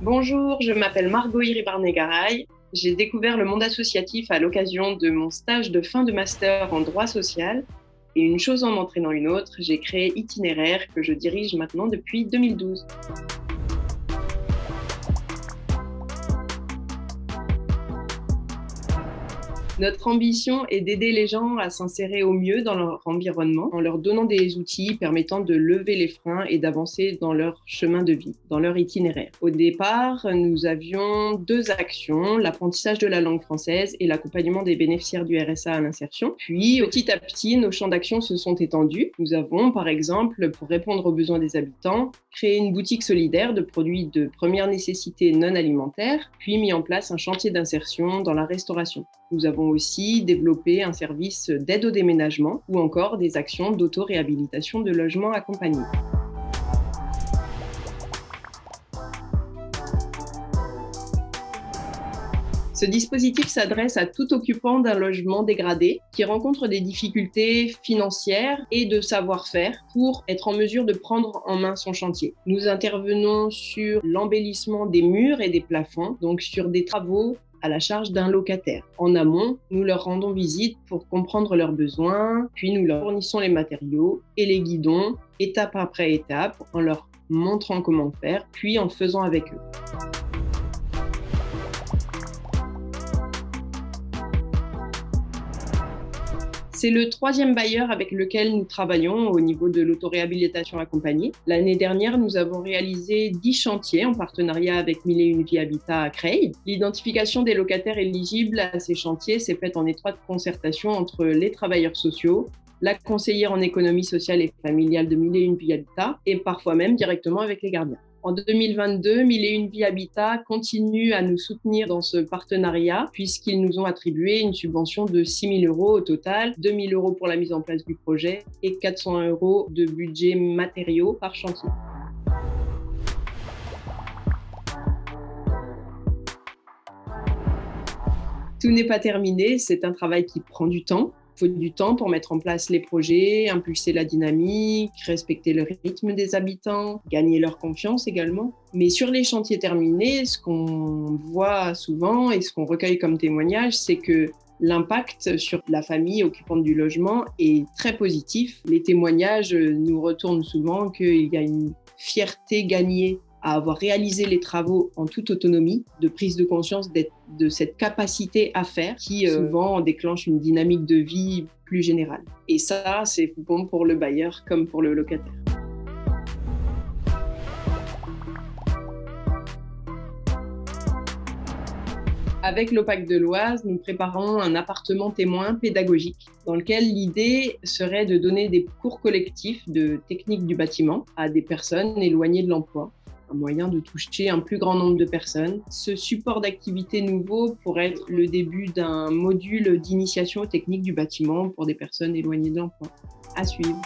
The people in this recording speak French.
Bonjour, je m'appelle Margot Iribarné-Garay. J'ai découvert le monde associatif à l'occasion de mon stage de fin de master en droit social. Et une chose en entraînant une autre, j'ai créé Itinéraire que je dirige maintenant depuis 2012. Notre ambition est d'aider les gens à s'insérer au mieux dans leur environnement en leur donnant des outils permettant de lever les freins et d'avancer dans leur chemin de vie, dans leur itinéraire. Au départ, nous avions deux actions, l'apprentissage de la langue française et l'accompagnement des bénéficiaires du RSA à l'insertion. Puis, petit à petit, nos champs d'action se sont étendus. Nous avons, par exemple, pour répondre aux besoins des habitants, créé une boutique solidaire de produits de première nécessité non alimentaires, puis mis en place un chantier d'insertion dans la restauration. Nous avons aussi développé un service d'aide au déménagement ou encore des actions d'auto-réhabilitation de logements accompagnés. Ce dispositif s'adresse à tout occupant d'un logement dégradé qui rencontre des difficultés financières et de savoir-faire pour être en mesure de prendre en main son chantier. Nous intervenons sur l'embellissement des murs et des plafonds, donc sur des travaux à la charge d'un locataire. En amont, nous leur rendons visite pour comprendre leurs besoins, puis nous leur fournissons les matériaux et les guidons, étape après étape, en leur montrant comment faire, puis en faisant avec eux. C'est le troisième bailleur avec lequel nous travaillons au niveau de l'autoréhabilitation accompagnée. L'année dernière, nous avons réalisé 10 chantiers en partenariat avec 1001 Vie Habitat à Creil. L'identification des locataires éligibles à ces chantiers s'est faite en étroite concertation entre les travailleurs sociaux, la conseillère en économie sociale et familiale de 1001 Vie Habitat et parfois même directement avec les gardiens. En 2022, 1001 Vie Habitat continue à nous soutenir dans ce partenariat puisqu'ils nous ont attribué une subvention de 6 000 € au total, 2 000 € pour la mise en place du projet et 400 € de budget matériaux par chantier. Tout n'est pas terminé, c'est un travail qui prend du temps. Il faut du temps pour mettre en place les projets, impulser la dynamique, respecter le rythme des habitants, gagner leur confiance également. Mais sur les chantiers terminés, ce qu'on voit souvent et ce qu'on recueille comme témoignage, c'est que l'impact sur la famille occupante du logement est très positif. Les témoignages nous retournent souvent qu'il y a une fierté gagnée à avoir réalisé les travaux en toute autonomie, de prise de conscience de cette capacité à faire qui souvent déclenche une dynamique de vie plus générale. Et ça, c'est bon pour le bailleur comme pour le locataire. Avec l'OPAC de l'Oise, nous préparons un appartement témoin pédagogique dans lequel l'idée serait de donner des cours collectifs de technique du bâtiment à des personnes éloignées de l'emploi. Un moyen de toucher un plus grand nombre de personnes. Ce support d'activité nouveau pourrait être le début d'un module d'initiation aux techniques du bâtiment pour des personnes éloignées de l'emploi. À suivre.